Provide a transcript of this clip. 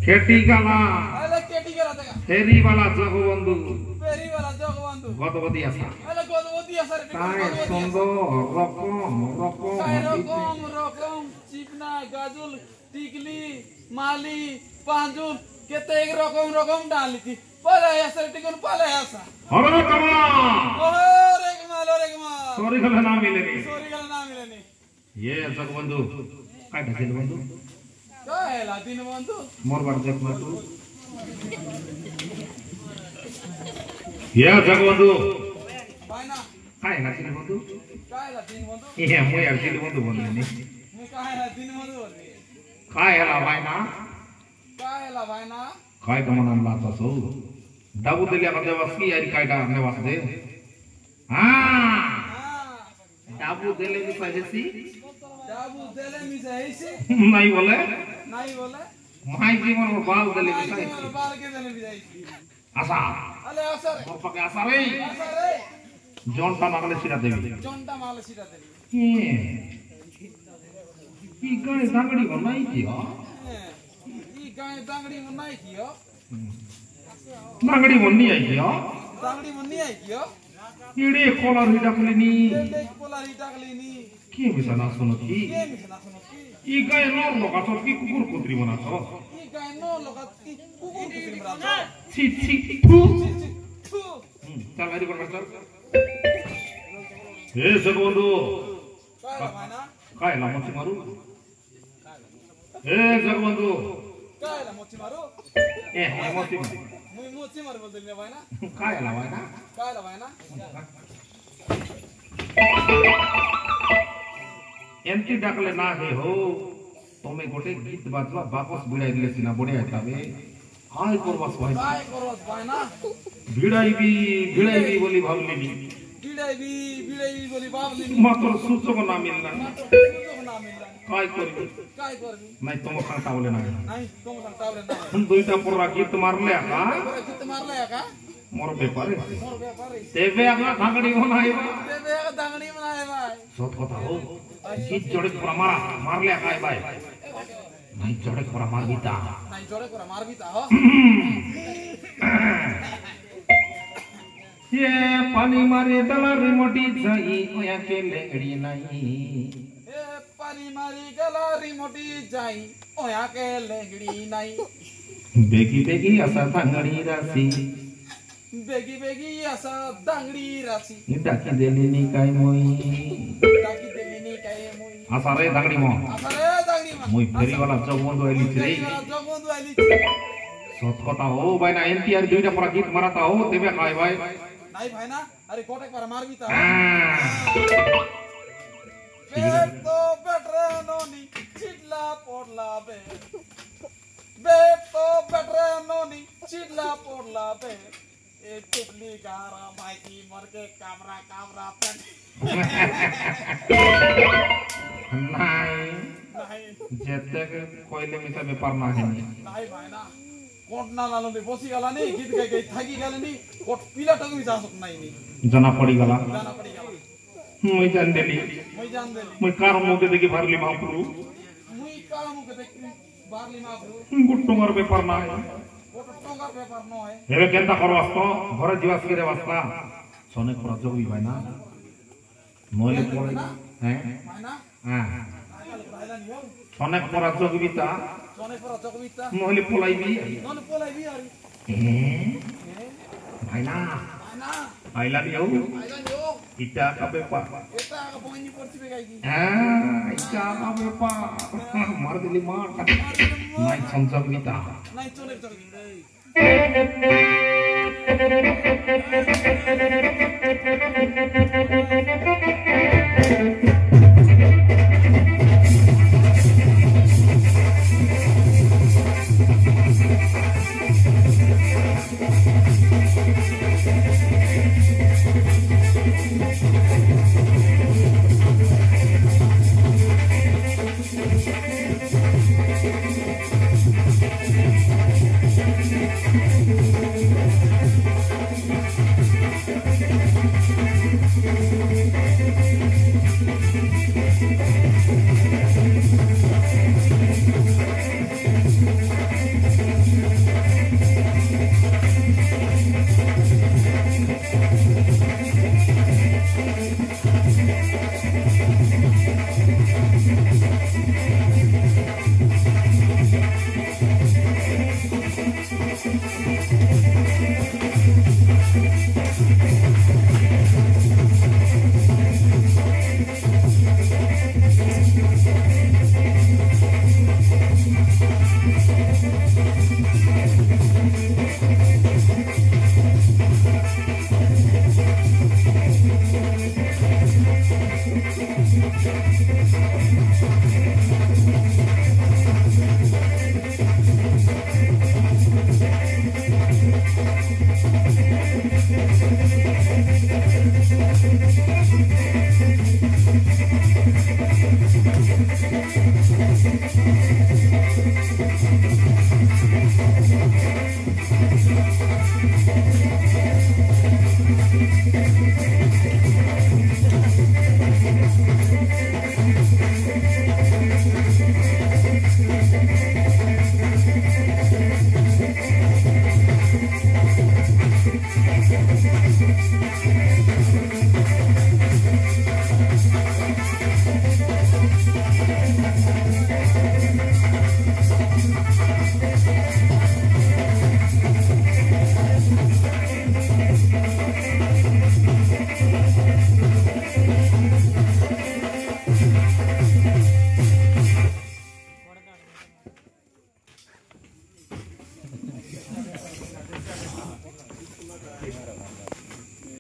खेती गाला फेरी वाला जगबंधु गदवती आसा काय सुंदर रकम चिकना गाजुल टिकली माली पांजुल केते एक रकम डाली थी पर ऐसा टिकन पाले ऐसा अरे कमला ओरे कमाल सॉरी गला ना मिले नहीं ये जगबंधु काय ढकेल बंधु काय ला दिन बंधु मोर बार देख ना तू ये जगबंधु भाई ना काय ला दिन बंधु काय ला दिन बंधु ये मोय यार दिन बंधु बोलले नी मु काय ला दिन बंधु बोलली काय ला भाई ना काय तो मनान लाचा सो दाबू दिल्या का देवासी यारी काय डारने वासदे हां दाबू दिले मी पाहिजेसी नहीं बोले माई जीवन में बाल दिले मी पाहिजे आशा और पके आशा रे जोंटा मागले सिरा देवी ई गाय दांगड़ी बनाई कियो दांगड़ी मुन्नी आई कियो इडे कोलर हिडाकलिनी के बिसना सुनो की ई गाय नर लोका तो की कुकुर कुत्री बना तो छी थू चल गाड़ी कर चल ए जगबंधु काय ला मच्छी मारू ए जगबंधु काय ला मच्छी मारू ए मच्छी मारू बोलते भाई ना काय ला भाई ना एंटी डाकले ना हे हो तुम्हें गोटे गीत बाजवा वापस बिड़ाई दिले सिना बढ़िया तबे काय करवास भाई ना बिड़ाई भी बोली भावलिनी बिड़ाई बोली भावलिनी मात्र सूचक ना मिलना काय करबी नहीं तुम खाता बोले ना हम दुईटा पुरा गीत मारले का मोर बेपारे तेबे आगा धांगड़ी बनाए भाई सत कथा हो गीत जोड़े पुरा मार ले काय भाई नहीं जोड़े पुरा मार बीता हो ये पानी मारे दलार मोटी जाई ओया के लेंगड़ी नहीं पानी मारी गलारी मोटी जाई ओया के लेंगड़ी नहीं बेगी असा धांगड़ी रासी बेगी असा दांगड़ी रासी डाकी देलेनी काय मोई आसा रे दांगड़ी मो मोई फेरी वाला जगबंधु आइली रे सत कथा हो भाई ना एनटीआर दुईटा पुरा गीत माराता हो तेबे काय भाई नहीं भाई ना अरे कोटे पर मार भी था तो बेटरे नोनी चिटला पोडला बे तो बेटरे नोनी चिटला पोडला बे ए टुकली गारा माइकी मर के कामरा पेन नहीं जेते कोइले मिसा व्यापार ना है नहीं भाई ना कोट ना लालो ने बसी गला नहीं गीत गई थाकी गला नहीं कोट पीला टग भी जा सकना ही नहीं जना पड़ी गला मैं जान देली मैं कार मुके देखि भरली महाप्रभु गुट्टुंगर पेपर ना है हेरे केंता कर वास्ता घरे जीवास के वास्ता सोने पर जोगी भाई ना नोले पड़े হ্যাঁ মায়না হ্যাঁ নাইকাল রাইলা নিও অনেক পড়া যোগবিতা সনে পরা চকবিতা নহলে পলাইবি ননে পলাইবি আর ভাইনা মায়না আইলা নিও আইলা নিও ইটা কাবে পা এটা বইনি পড়ছিবে গাইকি ইটা কাবে পা মার দিলি মার নাই সংযোগবিতা নাই চলে চকবিতা